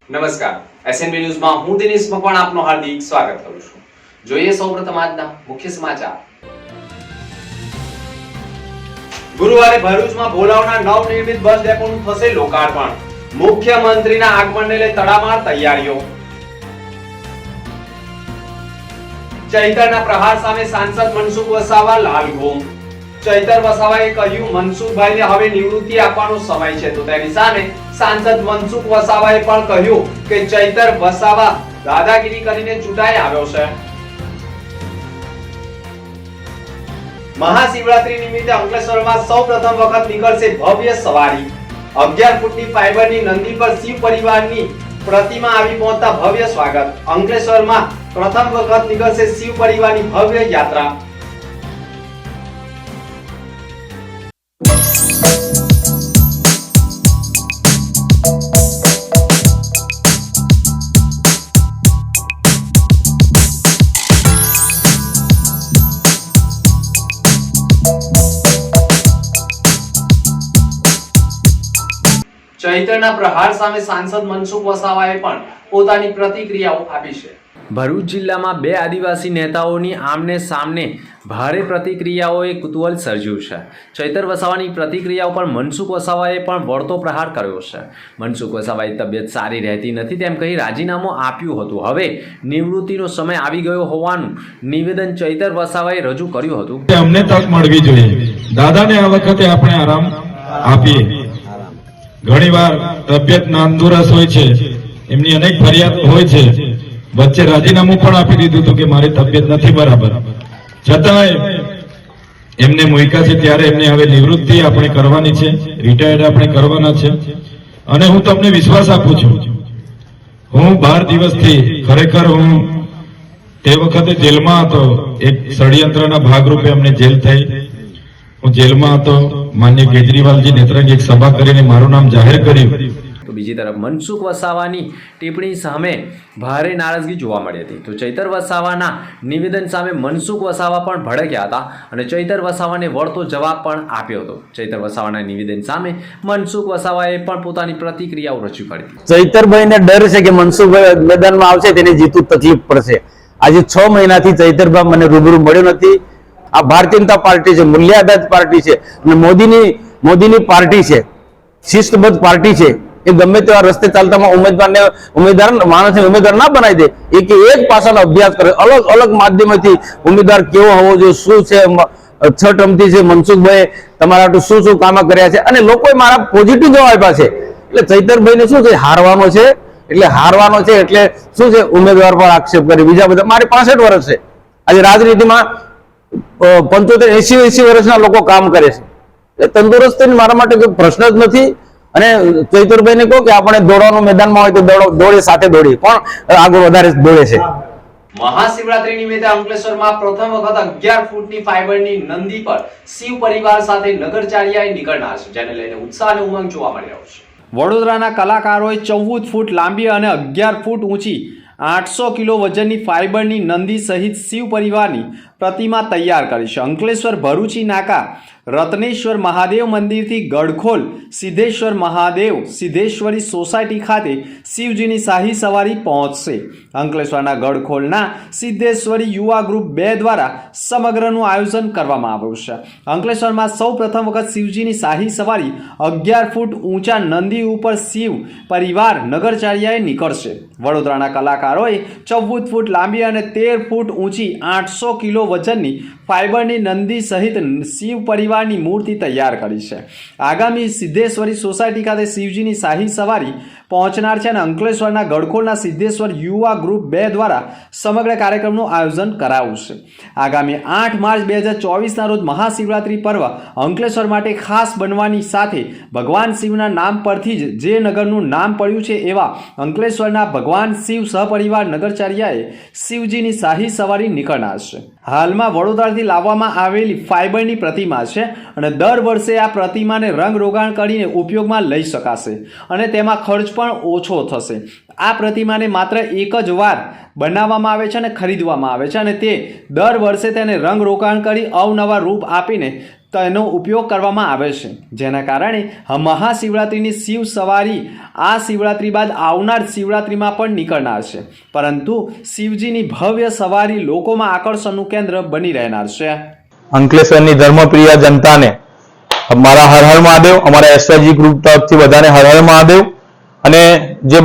નમસ્કાર, એસએનબી ન્યૂઝમાં હું દિનેશ મકવાણા આપનું હાર્દિક સ્વાગત કરું છું. જોઈએ સૌપ્રથમ આજના મુખ્ય સમાચાર. ગુરુવારે ભરૂચમાં ભોલાવના નવનિર્મિત બસ ડેપોનું થશે લોકાર્પણ. મુખ્યમંત્રીના આગમનને લઈ તડામાર તૈયારીઓ. ચૈતરના પ્રહાર સામે સાંસદ મનસુખ વસાવા લાલઘૂમ. ચૈતર વસાવાએ કહ્યું મનસુખભાઈને હવે નિવૃત્તિ આપવાનો સમય છે, તો તેની સામે સાંસદ મનસુખ વસાવાએ પણ કહ્યું કે ચૈતર વસાવા દાદાગીરી કરીને ચૂંટાઈ આવ્યો છે. મહાશિવરાત્રી નિમિત્તે અંકલેશ્વરમાં સૌપ્રથમ વખત નીકળશે ભવ્ય સવારી. 11 ફૂટની ફાઈબરની નંદી પર શિવ પરિવારની પ્રતિમા આવી પહોંચતા ભવ્ય સ્વાગત. અંકલેશ્વરમાં પ્રથમ વખત નીકળશે શિવ પરિવારની ભવ્ય યાત્રા. ચૈતરના પ્રહાર સામે સાંસદ મનસુખ વસાવાએ પણ પોતાની પ્રતિક્રિયાઓ આપી છે. ભરૂચ જિલ્લામાં બે આદિવાસી નેતાઓની આમને સામને ભારે પ્રતિક્રિયાઓએ કુતૂહલ સર્જ્યું છે. ચૈતર વસાવાની પ્રતિક્રિયા ઉપર મનસુખ વસાવાએ પણ વળતો પ્રહાર કર્યો છે. મનસુખ વસાવાએ તબિયત સારી રહેતી નથી તેમ કહી રાજીનામું આપ્યું હતું. હવે નિવૃત્તિનો સમય આવી ગયો હોવાનું નિવેદન ચૈતર વસાવાએ રજૂ કર્યું હતું. અમને તક મળવી જોઈએ. દાદાને આ વખતે આપણે આરામ આપીએ. ઘણીવાર તબિયત નાંદુરસ્ત હોય છે, એમની અનેક ફરિયાદ હોય છે. વચ્ચે રાજીનામું પણ આપી દીધું હતું કે મારી તબિયત નથી બરાબર, છતાંય એમને મૂક્યા છે. ત્યારે એમને હવે નિવૃત્તિ આપણે કરવાની છે, રિટાયર્ડ આપણે કરવાના છે. અને હું તમને વિશ્વાસ આપું છું, હું 12 દિવસથી ખરેખર હું તે વખતે જેલમાં હતો. એક ષડયંત્રના ભાગરૂપે અમને જેલ થઈ. હું જેલમાં હતો. માન્ય કેજરીવાલજી નેત્રંગે એક સભા કરીને મારું નામ જાહેર કર્યું. તો બીજી તરફ મનસુખ વસાવાની ટિપ્પણી સામે ભારે નારાજગી જોવા મળી હતી. તો ચૈતર વસાવાના નિવેદન સામે મનસુખ વસાવા પણ ભડક્યા હતા અને ચૈતર વસાવાને વળતો જવાબ પણ આપ્યો હતો. ચૈતર વસાવાના નિવેદન સામે મનસુખ વસાવાએ પણ પોતાની પ્રતિક્રિયાઓ રજૂ કરી. ચૈતરભાઈને ડર છે કે મનસુખભાઈ મેદાનમાં આવશે તેને જીતવું તકલીફ પડશે. આજે 6 મહિનાથી ચૈતરભાઈ મને રૂબરૂ મળ્યો નથી. આ ભારતીય જનતા પાર્ટી છે, મૂલ્યાધારિત પાર્ટી છે અને મોદીની પાર્ટી છે, શિસ્તબદ્ધ પાર્ટી છે. એ ગમે તેવા રસ્તે ચાલતામાં માણસને ઉમેદવાર ના બનાવી દે. એક પાસાનો અભ્યાસ કરે, અલગ અલગ માધ્યમથી ઉમેદવાર કેવો હોવો જોઈએ, શું છે 6 ટર્મથી છે મનસુખભાઈ તમારા શું શું કામ કર્યા છે અને લોકોએ મારા પોઝિટિવ જવાબ આપ્યા છે. એટલે ચૈતરભાઈને શું છે, હારવાનો છે એટલે શું છે, ઉમેદવાર પર આક્ષેપ કરે. બીજા બધા મારે 65 વર્ષ છે. આજે રાજનીતિમાં 75-80 વર્ષના લોકો કામ કરે છે. તંદુરસ્તી મારા માટે કોઈ પ્રશ્ન જ નથી. અને ચૈતરભાઈને કહો કે આપણે દોડવાનું મેદાનમાં હોય તો દોડે, સાથે દોડી, પણ આગળ વધારે દોડે છે. મહાશિવરાત્રી નિમિત્તે અંકલેશ્વરમાં પ્રથમ વખત 11 ફૂટની ફાઈબરની નંદી પર શિવ પરિવાર સાથે નગરચાર્યાએ નીકળનાર છે, જેને લઈને ઉત્સાહ અને ઉમંગ જોવા મળી રહ્યો છે. વડોદરાના કલાકારોએ 14 ફૂટ લાંબી અને 11 ફૂટ ઊંચી 800 કિલો વજનની ફાઈબરની નંદી સહિત શિવ પરિવારની પ્રતિમા તૈયાર કરી છે. અંકલેશ્વર ભરૂચી નાકા રત્નેશ્વર મહાદેવ મંદિરથી ગડખોલ સિદ્ધેશ્વર મહાદેવ સિદ્ધેશ્વરી સોસાયટી ખાતે શિવજીની શાહી સવારી પહોંચશે. અંકલેશ્વરના ગડખોલના સિદ્ધેશ્વરી યુવા ગ્રુપ 2 દ્વારા સમગ્રનું આયોજન કરવામાં આવ્યું છે. અંકલેશ્વરમાં સૌ પ્રથમ વખત શિવજીની શાહી સવારી 11 ફૂટ ઊંચા નંદી ઉપર શિવ પરિવાર નગરચાર્યાએ નીકળશે. વડોદરાના કલાકારોએ 14 ફૂટ લાંબી અને 13 ફૂટ ઊંચી 800 કિલો વજનની ફાઈબરની નંદી સહિત શિવ પરિવારની મૂર્તિ તૈયાર કરી છે. આગામી સિદ્ધેશ્વરી સોસાયટી ખાતે શિવજીની શાહી સવારી પહોંચનાર છે અને અંકલેશ્વરના ગડખોલના સિદ્ધેશ્વર યુવા ગ્રુપ 2 દ્વારા સમગ્ર કાર્યક્રમનું આયોજન કરાયું છે. આગામી 8 માર્ચ 2024ના રોજ મહાશિવરાત્રી પર્વ અંકલેશ્વર માટે ખાસ બનવાની સાથે ભગવાન શિવના નામ પરથી જ જે નગરનું નામ પડ્યું છે એવા અંકલેશ્વરના ભગવાન શિવ સહપરિવાર નગરચાર્યાએ શિવજીની શાહી સવારી નીકળનાર છે. હાલમાં વડોદરાથી લાવવામાં આવેલી ફાઈબરની પ્રતિમા છે અને દર વર્ષે આ પ્રતિમાને રંગ રોગાણ કરીને ઉપયોગમાં લઈ શકાશે અને તેમાં ખર્ચ પણ ઓછો થશે. આ પ્રતિમાને માત્ર એક જ વાર બનાવવામાં આવે છે અને ખરીદવામાં આવે છે અને તે દર વર્ષે તેને રંગ રોગાણ કરી અવનવા રૂપ આપીને તેનો ઉપયોગ કરવામાં આવે છે, જેના કારણે મહાશિવરાત્રિની શિવ સવારી આ શિવરાત્રિ બાદ આવનાર શિવરાત્રિમાં પણ નીકળનાર છે, પરંતુ શિવજીની ભવ્ય સવારી લોકોમાં આકર્ષણનું કેન્દ્ર બની રહેનાર છે. અંકલેશ્વરની ધર્મપ્રિય જનતાને મારા હર હર મહાદેવ, અમારા એસવાયજી ગ્રુપ તરફથી બધાને હર હર મહાદેવ. અને જે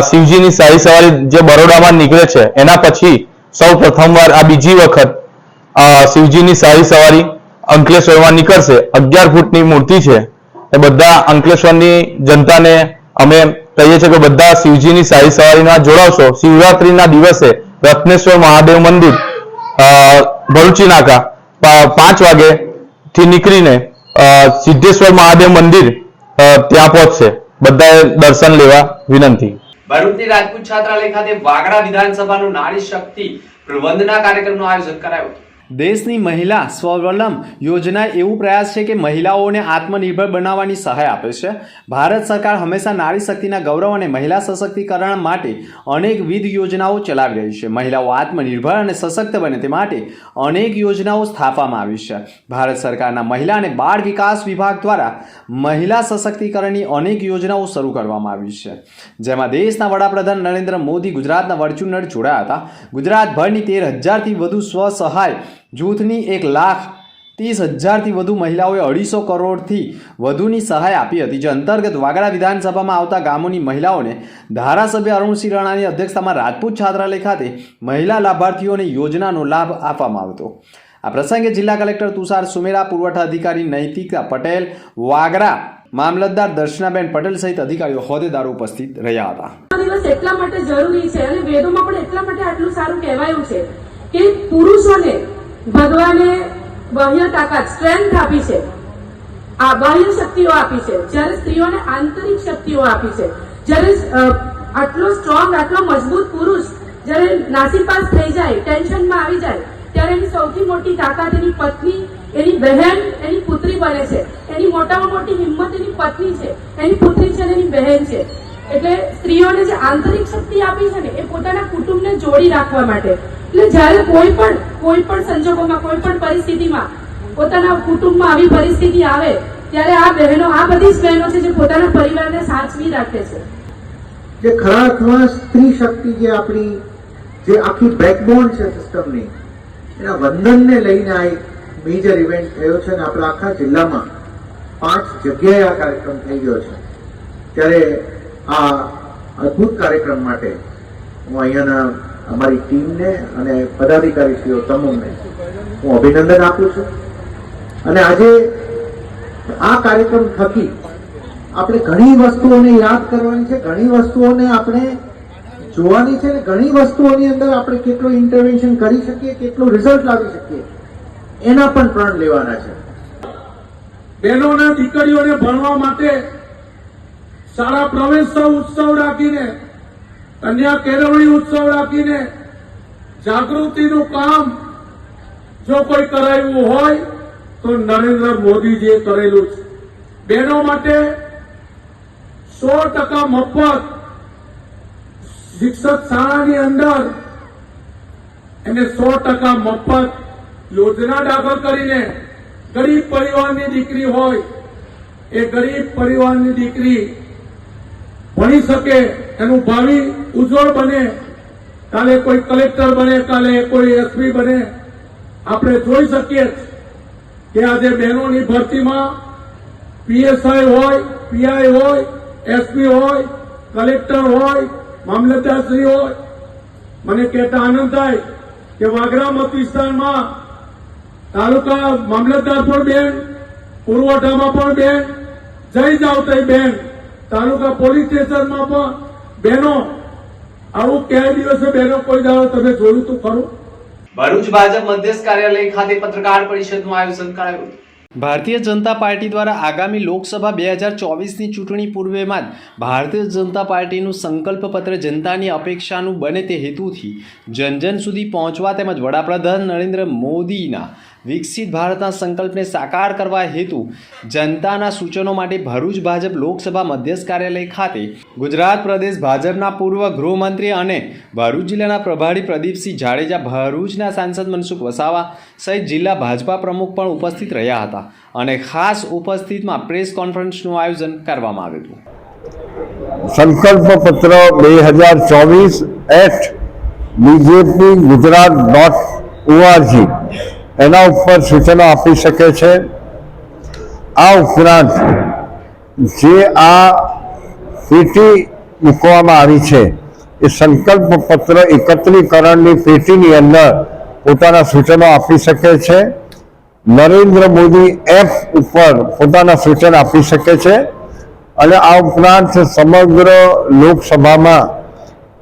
શિવજીની શાહી સવારી જે બરોડામાં નીકળે છે એના પછી સૌ પ્રથમવાર આ બીજી વખત શિવજીની શાહી સવારી અંકલેશ્વરમાં નીકળશે. 11 ફૂટની મૂર્તિ છે. એ બધા અંકલેશ્વરની જનતાને અમે કહીએ છીએ કે બધા શિવજીની શાહી સવારીમાં જોડાવશો. શિવરાત્રીના દિવસે રત્નેશ્વર મહાદેવ મંદિર ભરૂચી નાકા 5 વાગે થી નીકળીને સિદ્ધેશ્વર મહાદેવ મંદિર ત્યાં પહોંચશે. બધાએ દર્શન લેવા વિનંતી. ભરૂચની રાજપૂત છાત્રાલય ખાતે વાગરા વિધાનસભાનું નારી શક્તિ પ્રબંધના કાર્યક્રમનું આયોજન કરાયું હતું. દેશની મહિલા સ્વાવલંબન યોજના એવું પ્રયાસ છે કે મહિલાઓને આત્મનિર્ભર બનાવવાની સહાય આપે છે. ભારત સરકાર હંમેશા નારી શક્તિના ગૌરવ અને મહિલા સશક્તિકરણ માટે અનેકવિધ યોજનાઓ ચલાવી રહી છે. મહિલાઓ આત્મનિર્ભર અને સશક્ત બને તે માટે અનેક યોજનાઓ સ્થાપવામાં આવી છે. ભારત સરકારના મહિલા અને બાળ વિકાસ વિભાગ દ્વારા મહિલા સશક્તિકરણની અનેક યોજનાઓ શરૂ કરવામાં આવી છે, જેમાં દેશના વડાપ્રધાન નરેન્દ્ર મોદી ગુજરાતના વર્ચ્યુઅલ જોડાયા હતા. ગુજરાતભરની 13,000થી વધુ સ્વસહાય જૂથની 1,30,000થી વધુ મહિલાઓએ 250 કરોડથી વધુની સહાય આપી હતી, જે અંતર્ગત વાગરા વિધાનસભામાં આવતા ગામોની મહિલાઓને ધારાસભ્ય અરુણસિંહ રાણાની અધ્યક્ષતામાં રાજપૂત છાત્રાલય ખાતે મહિલા લાભાર્થીઓને યોજનાનો લાભ આપવામાં આવ્યો હતો. આ પ્રસંગે જિલ્લા કલેક્ટર તુષાર સુમેરા, પુરવઠા અધિકારી નૈતિકા પટેલ, વાગરા મામલતદાર દર્શનાબેન પટેલ સહિત અધિકારીઓ હોદ્દેદારો ઉપસ્થિત રહ્યા હતા. દિવસ એટલા માટે જરૂરી છે અને વેદોમાં પણ એટલા માટે આટલું સારું કહેવાયું છે કે પુરુષોને ભગવાને બાહ્ય તાકાત સ્ટ્રેન્થ આપી છે, આ બાહ્ય શક્તિઓ આપી છે, જ્યારે સ્ત્રીઓને આંતરિક શક્તિઓ આપી છે. જ્યારે આટલો સ્ટ્રોંગ, આટલો મજબૂત પુરુષ જ્યારે નાસીપાસ થઈ જાય, ટેન્શનમાં આવી જાય, ત્યારે એની સૌથી મોટી તાકાત એની પત્ની, એની બહેન, એની પુત્રી બને છે. એની મોટામાં મોટી હિંમત એની પત્ની છે, એની પુત્રી છે અને એની બહેન છે. એટલે સ્ત્રીઓને જે આંતરિક શક્તિ આપી છે ને એ પોતાના કુટુંબને જોડી રાખવા માટે. એટલે જ્યારે કોઈ પણ સંજોગોમાં, કોઈ પણ પરિસ્થિતિમાં પોતાના કુટુંબમાં આવી પરિસ્થિતિ આવે ત્યારે આ બહેનો, આ બધી જ બહેનો છે જે પોતાના પરિવારને સાચવી રાખે છે. જે ખરા અર્થમાં સ્ત્રી શક્તિ, જે આપણી જે આખી બેકબોન છે સિસ્ટમની, એના વંદનને લઈને આ એક મેજર ઇવેન્ટ થયો છે અને આપણા આખા જિલ્લામાં 5 જગ્યાએ આ કાર્યક્રમ થઈ ગયો છે. ત્યારે આ અદ્ભુત કાર્યક્રમ માટે હું અહીંયાના અમારી ટીમને અને પદાધિકારીશ્રીઓ તમામને હું અભિનંદન આપું છું. અને આજે આ કાર્યક્રમ થકી આપણે ઘણી વસ્તુઓને યાદ કરવાની છે, ઘણી વસ્તુઓને આપણે જોવાની છે અને ઘણી વસ્તુઓની અંદર આપણે કેટલું ઇન્ટરવેન્શન કરી શકીએ, કેટલું રિઝલ્ટ લાવી શકીએ એના પણ પ્રણ લેવાના છે. બહેનોને, દીકરીઓને ભણવા માટે શાળા પ્રવેશોત્સવ ઉત્સવ રાખીને, કન્યા કેળવણી ઉત્સવ રાખીને જાગૃતિનું કામ જો કોઈ કરાયું હોય તો નરેન્દ્ર મોદીજીએ કરેલું છે. બહેનો માટે 100% મફત શિક્ષક શાળાની અંદર એને 100% મફત યોજના દાખલ કરીને ગરીબ પરિવારની દીકરી હોય એ ગરીબ પરિવારની દીકરી ભણી શકે, એનું ભાવિ ઉજ્જવળ બને, કાલે કોઈ કલેક્ટર બને, કાલે કોઈ એસપી બને. આપણે જોઈ શકીએ કે આજે બહેનોની ભરતીમાં પીએસઆઈ હોય, પીઆઈ હોય, એસપી હોય, કલેક્ટર હોય, મામલતદારશ્રી હોય. મને કહેતા આનંદ થાય કે વાગરા મત વિસ્તારમાં તાલુકા મામલતદાર પણ બેન, પુરવઠામાં પણ બેન, જઈ જાવ તઈ બેન, તાલુકા પોલીસ સ્ટેશનમાં પણ બહેનો. આવું ક્યાંય દિવસે બહેનો કોઈ દાડો તમે જોયું તો ખરું? ભરૂચ ભાજપ મધ્યસ્થ કાર્યાલય ખાતે પત્રકાર પરિષદનું આયોજન કરાયું હતું. ભારતીય જનતા પાર્ટી દ્વારા આગામી લોકસભા 2024ની ચૂંટણી પૂર્વેમાં જ ભારતીય જનતા પાર્ટીનું સંકલ્પપત્ર જનતાની અપેક્ષાનું બને તે હેતુથી જન જન સુધી પહોંચવા તેમજ વડાપ્રધાન નરેન્દ્ર મોદીના વિકસિત ભારતના સંકલ્પને સાકાર કરવા હેતુ જનતાના સૂચનો માટે ભરૂચ ભાજપ લોકસભા મધ્યસ્થ કાર્યાલય ખાતે ગુજરાત પ્રદેશ ભાજપના પૂર્વ ગૃહમંત્રી અને ભરૂચ જિલ્લાના પ્રભારી પ્રદીપસિંહ જાડેજા, ભરૂચના સાંસદ મનસુખ વસાવા સહિત જિલ્લા ભાજપા પ્રમુખ પણ ઉપસ્થિત રહ્યા હતા અને ખાસ ઉપસ્થિતમાં પ્રેસ કોન્ફરન્સનું આયોજન કરવામાં આવ્યું હતું. સંકલ્પ પત્ર 2024@bjpgujarat.org એના ઉપર સૂચનો આપી શકે છે. આ ઉપરાંત જે આ પેટી મૂકવામાં આવી છે એ સંકલ્પ પત્ર એકત્રીકરણની પેટીની અંદર પોતાના સૂચનો આપી શકે છે. નરેન્દ્ર મોદી એપ ઉપર પોતાના સૂચન આપી શકે છે અને આ ઉપરાંત સમગ્ર લોકસભામાં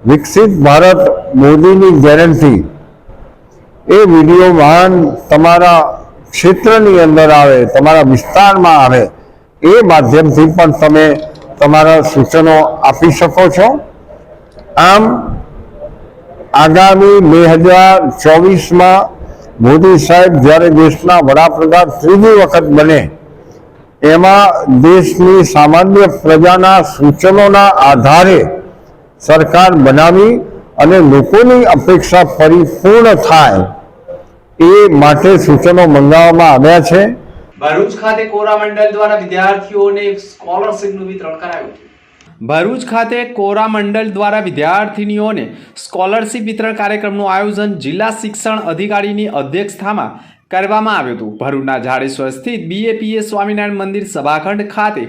વિકસિત ભારત મોદીની ગેરંટી એ વિડીયો વાહન તમારા ક્ષેત્રની અંદર આવે, તમારા વિસ્તારમાં આવે, એ માધ્યમથી પણ તમે તમારા સૂચનો આપી શકો છો. આમ આગામી 2024માં મોદી સાહેબ જ્યારે દેશના વડાપ્રધાન ત્રીજી વખત બને એમાં દેશની સામાન્ય પ્રજાના સૂચનોના આધારે સરકાર બનાવી અને લોકોની અપેક્ષા પરિપૂર્ણ થાય એ માટે સૂચનો મંગાવવામાં આવ્યા છે. ભરૂચ ખાતે કોરામંડળ દ્વારા વિદ્યાર્થીઓને સ્કોલરશીપનું વિતરણ કરાયું. ભરૂચ ખાતે કોરામંડળ દ્વારા વિદ્યાર્થીનીઓને સ્કોલરશીપ વિતરણ કાર્યક્રમનું આયોજન જિલ્લા શિક્ષણ અધિકારીની અધ્યક્ષતામાં કરવામાં આવ્યું હતું. ભરૂચના જાડેશ્વર સ્થિત BAPS સ્વામિનારાયણ મંદિર સભાખંડ ખાતે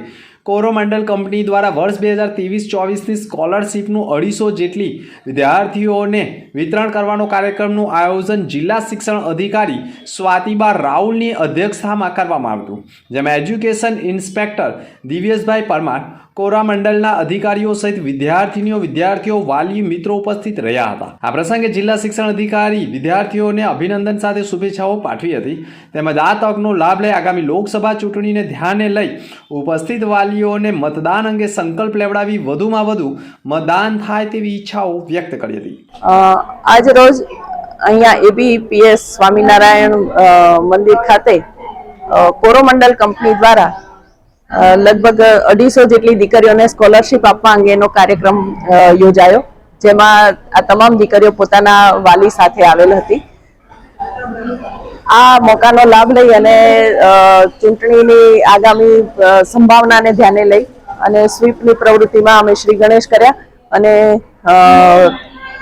કોરોમંડળ કંપની દ્વારા વર્ષ 2023-24ની સ્કોલરશીપનું 250 જેટલી વિદ્યાર્થીઓને વિતરણ કરવાનો કાર્યક્રમનું આયોજન જિલ્લા શિક્ષણ અધિકારી સ્વાતિબા રાઉલની અધ્યક્ષતામાં કરવામાં આવ્યું હતું, જેમાં એજ્યુકેશન ઇન્સ્પેક્ટર દિવ્યેશભાઈ પરમાર, કોરામંડળના અધિકારીઓ સહિત વિદ્યાર્થીઓ, વાલી મિત્રો ઉપસ્થિત રહ્યા હતા. આ પ્રસંગે જિલ્લા શિક્ષણ અધિકારી વિદ્યાર્થીઓને અભિનંદન સાથે શુભેચ્છાઓ પાઠવી હતી. તેમજ આ તકનો લાભ લઈ આગામી લોકસભા ચૂંટણીને ધ્યાને લઈ ઉપસ્થિત વાલીઓને મતદાન અંગે સંકલ્પ લેવડાવી વધુમાં વધુ મતદાન થાય તેવી ઈચ્છાઓ વ્યક્ત કરી હતી. આજ રોજ અહીંયા ABPS સ્વામિનારાયણ મંદિર ખાતે કોરોમંડળ કંપની દ્વારા લગભગ 250 જેટલી દીકરીઓને સ્કોલરશીપ આપવા અંગેનો કાર્યક્રમ યોજાયો, જેમાં આ તમામ દીકરીઓ પોતાના વાલી સાથે આવેલ હતી. આ મોકાનો લાભ લઈ અને ચૂંટણીની આગામી સંભાવનાને ધ્યાને લઈ અને સ્વીપની પ્રવૃત્તિમાં અમે શ્રી ગણેશ કર્યા અને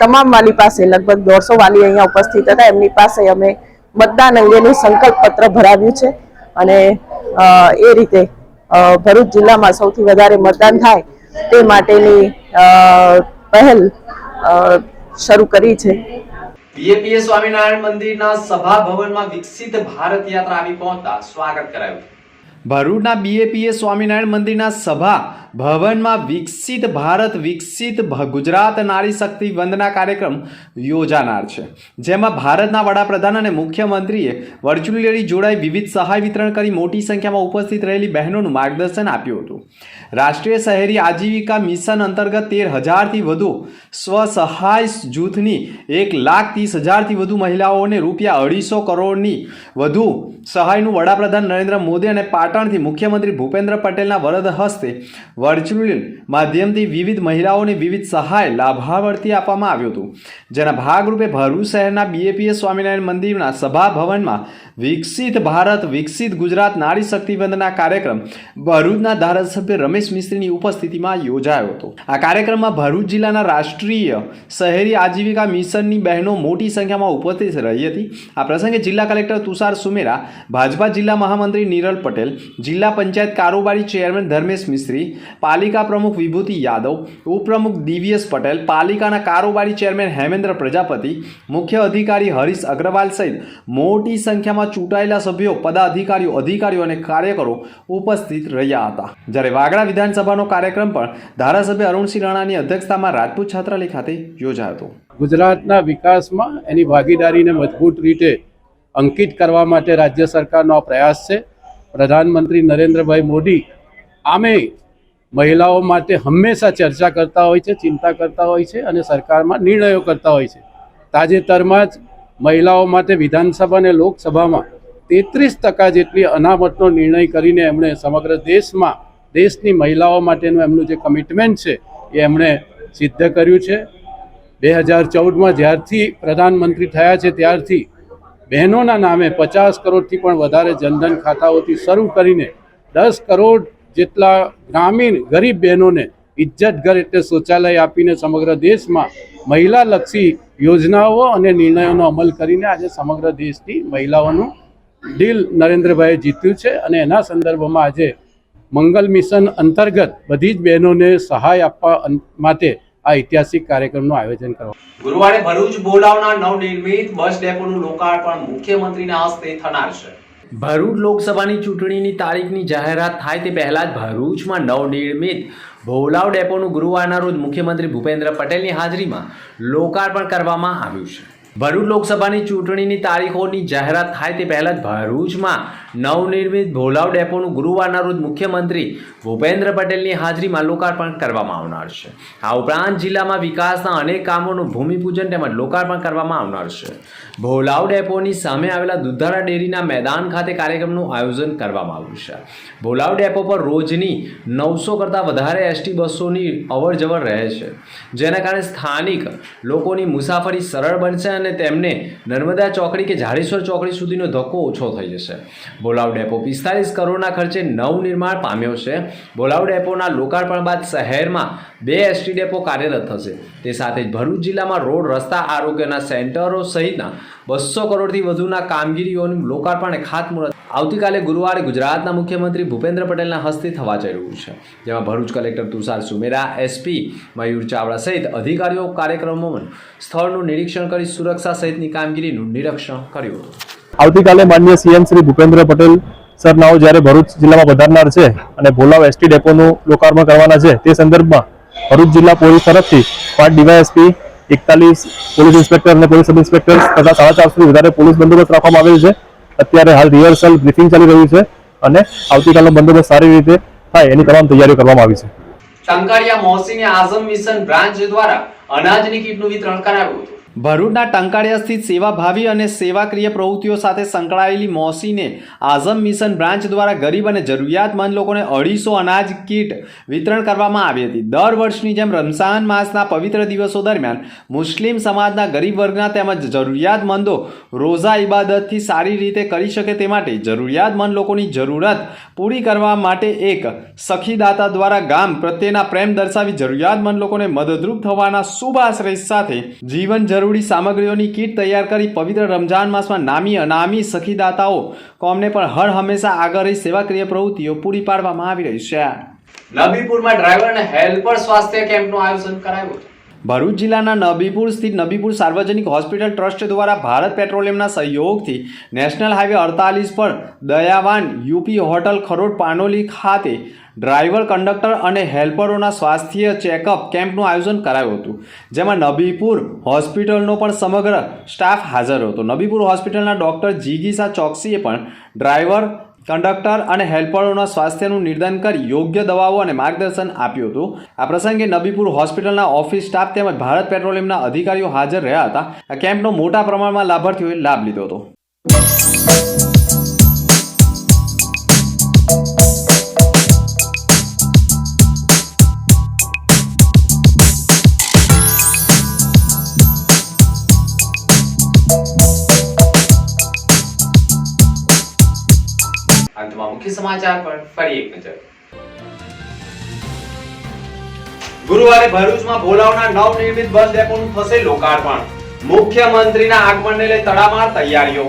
તમામ વાલી પાસે લગભગ 150 વાલી અહીંયા ઉપસ્થિત હતા. એમની પાસે અમે મતદાન અંગેનું સંકલ્પ પત્ર ભરાવ્યું છે અને એ રીતે ભરૂચ જિલ્લામાં સૌથી વધારે મતદાન થાય તે માટેની પહેલ શરૂ કરી છે. BAPS સ્વામિનારાયણ મંદિરના સભા ભવનમાં વિકસિત ભારત યાત્રા આવી પહોંચતા સ્વાગત કરાયું. ભરૂચના BAPS સ્વામિનારાયણ મંદિરના સભા ભવનમાં વિકસિત ભારત વિકસિત ગુજરાત નારી શક્તિ વંદના કાર્યક્રમ યોજાનાર છે, જેમાં ભારતના વડાપ્રધાન અને મુખ્યમંત્રીએ વર્ચ્યુઅલી જોડાઈ વિવિધ સહાય વિતરણ કરી મોટી સંખ્યામાં ઉપસ્થિત રહેલી બહેનોનું માર્ગદર્શન આપ્યું હતું. રાષ્ટ્રીય શહેરી આજીવિકા મિશન અંતર્ગત 13,000થી વધુ સ્વસહાય જૂથની 1,30,000થી વધુ મહિલાઓને ₹250 કરોડની વધુ સહાયનું વડાપ્રધાન નરેન્દ્ર મોદી અને પાટણથી મુખ્યમંત્રી ભૂપેન્દ્ર પટેલના વરદ હસ્તે વર્ચ્યુઅલ માધ્યમથી વિવિધ મહિલાઓને વિવિધ સહાય લાભાર્થી આપવામાં આવ્યું હતું. જેના ભાગરૂપે ભરૂચ શહેરના BAPS સ્વામિનારાયણ મંદિરના સભા ભવનમાં વિકસિત ભારત વિકસિત ગુજરાત નારી શક્તિ વંદના કાર્યક્રમ ભરૂચના ધારાસભ્ય રમેશ મિસ્ત્રીની ઉપસ્થિતિમાં યોજાયો હતો. આ કાર્યક્રમમાં ભરૂચ જિલ્લાના રાષ્ટ્રીય શહેરી આજીવિકા મિશનની બહેનો મોટી સંખ્યામાં ઉપસ્થિત રહી હતી. આ પ્રસંગે જિલ્લા કલેક્ટર તુષાર સુમેરા, ભાજપા જિલ્લા મહામંત્રી નિરલ પટેલ, જિલ્લા પંચાયત કારોબારી ચેરમેન ધર્મેશ મિસ્ત્રી, પાલિકા પ્રમુખ વિભૂતિ યાદવ, ઉપપ્રમુખ દિવ્યેશ પટેલ, પાલિકાના કારોબારી ચેરમેન હેમેન્દ્ર પ્રજાપતિ, મુખ્ય અધિકારી હરીશ અગ્રવાલ સહિત મોટી સંખ્યામાં ચૂંટાયેલા સભ્યો, અધિકારીઓ અને કાર્યકરો ઉપસ્થિત રહ્યા હતા. જ્યારે વાગડા વિધાનસભાનો કાર્યક્રમ પણ ધારાસભ્ય અરુણસિંહ રાણાની અધ્યક્ષતામાં રાજપૂત છાત્રાલય ખાતે યોજાયો હતો. ગુજરાતના વિકાસમાં એની ભાગીદારીને મજબૂત રીતે અંકિત કરવા માટે રાજ્ય સરકારનો આ પ્રયાસ છે. પ્રધાનમંત્રી નરેન્દ્રભાઈ મોદી આમે મહિલાઓ માટે હંમેશા ચર્ચા કરતા હોય છે, ચિંતા કરતા હોય છે અને સરકારમાં નિર્ણયો કરતા હોય છે. તાજેતરમાં જ મહિલાઓ માટે વિધાનસભા અને લોકસભામાં 33% જેટલી અનામતનો નિર્ણય કરીને એમણે સમગ્ર દેશમાં દેશની મહિલાઓ માટેનું એમનું જે કમિટમેન્ટ છે એ એમણે સિદ્ધ કર્યું છે. 2014માં જ્યારથી પ્રધાનમંત્રી થયા છે ત્યારથી બહેનોના નામે 50 કરોડથી પણ વધારે જનધન ખાતાઓથી શરૂ કરીને 10 કરોડ જેટલા ગ્રામીણ ગરીબ બહેનોને ઇજ્જત ઘર એટલે શૌચાલય આપીને સમગ્ર દેશમાં મહિલાલક્ષી યોજનાઓ અને નિર્ણયોનો અમલ કરીને આજે સમગ્ર દેશની મહિલાઓનું દિલ નરેન્દ્રભાઈએ જીત્યું છે અને એના સંદર્ભમાં આજે મંગલ મિશન અંતર્ગત બધી જ બહેનોને સહાય આપવા માટે આ ઐતિહાસિક કાર્યક્રમનું આયોજન કરવામાં ગુરુવારે ભરૂચ બોલાવના નવનિર્મિત બસ ડેપોનું લોકાર્પણ મુખ્યમંત્રીના હસ્તે થનાર છે. ભરૂચ લોકસભાની ચૂંટણીની તારીખની જાહેરાત થાય તે પહેલા જ ભરૂચમાં નવનિર્મિત ભોલાવ ડેપોનું ગુરુવારના રોજ મુખ્યમંત્રી ભૂપેન્દ્ર પટેલની હાજરીમાં લોકાર્પણ કરવામાં આવ્યું છે. ભરૂચ લોકસભાની ચૂંટણીની તારીખોની જાહેરાત થાય તે પહેલા જ ભરૂચમાં નવનિર્મિત ભોલાવ ડેપોનું ગુરુવારના રોજ મુખ્યમંત્રી ભૂપેન્દ્ર પટેલની હાજરીમાં લોકાર્પણ કરવામાં આવનાર છે. આ ઉપરાંત જિલ્લામાં વિકાસના અનેક કામોનું ભૂમિપૂજન તેમજ લોકાર્પણ કરવામાં આવનાર છે. ભોલાવ ડેપોની સામે આવેલા દુધાળા ડેરીના મેદાન ખાતે કાર્યક્રમનું આયોજન કરવામાં આવ્યું છે. ભોલાવ ડેપો પર રોજની 900 કરતાં વધારે એસટી બસોની અવરજવર રહે છે, જેના કારણે સ્થાનિક લોકોની મુસાફરી સરળ બનશે અને તેમને નર્મદા ચોકડી કે ઝાડેશ્વર ચોકડી સુધીનો ધક્કો ઓછો થઈ જશે. ભોલાવ ડેપો 45 કરોડના ખર્ચે નવનિર્માણ પામ્યો છે. ભોલાવ ડેપોના લોકાર્પણ બાદ શહેરમાં 2 એસટી ડેપો કાર્યરત થશે. તે સાથે જ ભરૂચ જિલ્લામાં રોડ, રસ્તા, આરોગ્યના સેન્ટરો સહિતના 200 કરોડથી વધુના કામગીરીઓનું લોકાર્પણ અને ખાતમુહૂર્ત આવતીકાલે ગુરુવારે ગુજરાતના મુખ્યમંત્રી ભૂપેન્દ્ર પટેલના હસ્તે થવા જઈ રહ્યું છે, જેમાં ભરૂચ કલેક્ટર તુષાર સુમેરા, એસપી મયુર ચાવડા સહિત અધિકારીઓ કાર્યક્રમોમાં સ્થળનું નિરીક્ષણ કરી સુરક્ષા સહિતની કામગીરીનું નિરીક્ષણ કર્યું હતું. આવતીકાલે માનનીય સીએમ શ્રી ભૂપેન્દ્ર પટેલ સરનાઓ જ્યારે ભરૂચ જિલ્લામાં પધારનાર છે અને ભોલાવ એસટી ડેપોનું લોકાર્પણ કરવાના છે, તે સંદર્ભમાં ભરૂચ જિલ્લા પોલીસ તરફથી 5 ડીવાયએસપી, 41 પોલીસ ઇન્સ્પેક્ટર અને પોલીસ સબ ઇન્સ્પેક્ટર તથા 450થી વધારે પોલીસ બંદોબસ્ત રાખવામાં આવેલ છે. અત્યારે હાલ રિહર્સલ બ્રીફિંગ ચાલી રહ્યું છે અને આવતીકાલનો બંદોબસ્ત સારી રીતે થાય એની તમામ તૈયારીઓ કરવામાં આવી છે. ટંકારિયા મોહસીને આઝમ મિશન બ્રાન્ચ દ્વારા અનાજની કીટનું વિતરણ કરાવ્યું હતું. ભરૂચના ટંકારિયા સ્થિત સેવાભાવી અને સેવાકીય પ્રવૃત્તિઓ સાથે સંકળાયેલી મોસીને આઝમ મિશન બ્રાન્ચ દ્વારા ગરીબ અને જરૂરિયાતમંદ લોકોને 250 અનાજ કીટ વિતરણ કરવામાં આવી હતી. દર વર્ષની જેમ રમઝાન માસના પવિત્ર દિવસો દરમિયાન મુસ્લિમ સમાજના ગરીબ વર્ગના તેમજ જરૂરિયાતમંદો રોઝા ઇબાદતથી સારી રીતે કરી શકે તે માટે જરૂરિયાતમંદ લોકોની જરૂરત પૂરી કરવા માટે એક સખીદાતા દ્વારા ગામ પ્રત્યેના પ્રેમ દર્શાવી જરૂરિયાતમંદ લોકોને મદદરૂપ થવાના શુભ આશ્રય સાથે જીવન જરૂરી સામગ્રીઓની કીટ તૈયાર કરી પવિત્ર રમઝાન માસમાં નામી અનામી સખીદાતાઓ કોમને પણ હર હંમેશા આગળ રહી સેવાકીય પ્રવૃત્તિઓ પૂરી પાડવામાં આવી રહી છે. નબીપુરમાં ડ્રાઈવર અને હેલ્પર સ્વાસ્થ્ય કેમ્પનું આયોજન કરાયું હતું. ભરૂચ જિલ્લાના નબીપુર સ્થિત નબીપુર સાર્વજનિક હોસ્પિટલ ટ્રસ્ટ દ્વારા ભારત પેટ્રોલિયમના સહયોગથી નેશનલ હાઈવે 48 પર દયાવાન યુપી હોટલ ખરોડ પાનોલી ખાતે ડ્રાઈવર, કંડક્ટર અને હેલ્પરોના સ્વાસ્થ્ય ચેકઅપ કેમ્પનું આયોજન કરાયું હતું, જેમાં નબીપુર હોસ્પિટલનો પણ સમગ્ર સ્ટાફ હાજર હતો. નબીપુર હોસ્પિટલના ડૉક્ટર જીગીસા ચોકસીએ પણ ડ્રાઈવર, કંડક્ટર અને હેલ્પરોના સ્વાસ્થ્યનું નિર્ધારણ કરી યોગ્ય દવાઓ અને માર્ગદર્શન આપ્યું હતું. આ પ્રસંગે નબીપુર હોસ્પિટલના ઓફિસ સ્ટાફ તેમજ ભારત પેટ્રોલિયમના અધિકારીઓ હાજર રહ્યા હતા. આ કેમ્પનો મોટા પ્રમાણમાં લાભાર્થીઓએ લાભ લીધો હતો. અંતમાં મુખ્ય સમાચાર પર ફરી એક નજર. ગુરુવારે ભરૂચમાં ભોલાવના નવનિર્મિત બસ ડેપોનું થશે લોકાર્પણ. મુખ્યમંત્રીના આગમનને લઈ તડામાર તૈયારીઓ.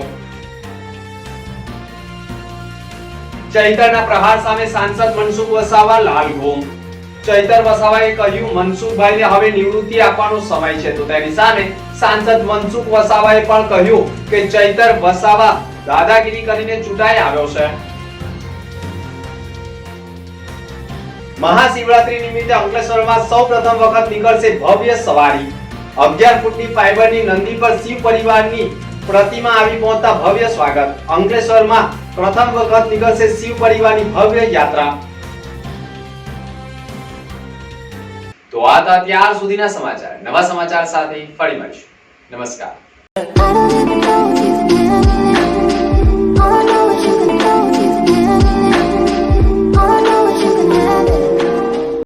ચૈતરના પ્રહાર સામે સાંસદ મનસુખ વસાવા લાલઘૂમ. ચૈતર વસાવાએ કહ્યું મનસુખભાઈને હવે નિવૃત્તિ આપવાનો સમય છે, તો તેની સામે સાંસદ મનસુખ વસાવાએ પણ કહ્યું કે ચૈતર વસાવા દાદાગીરી કરીને ચૂંટાઈ આવ્યો છે. મહાશિવરાત્રી નિમિત્તે અંકલેશ્વરમાં સૌપ્રથમ વખત નીકળશે ભવ્ય સવારી. 11 ફૂટની ફાઈબરની નંદી પર શિવ પરિવારની પ્રતિમા આવી પહોંચતા ભવ્ય સ્વાગત. અંકલેશ્વરમાં પ્રથમ વખત નીકળશે શિવ પરિવારની ભવ્ય યાત્રા. તો આ હતા ત્યાર સુધીના સમાચાર. નવા સમાચાર સાથે ફરી મળીશું. નમસ્કાર.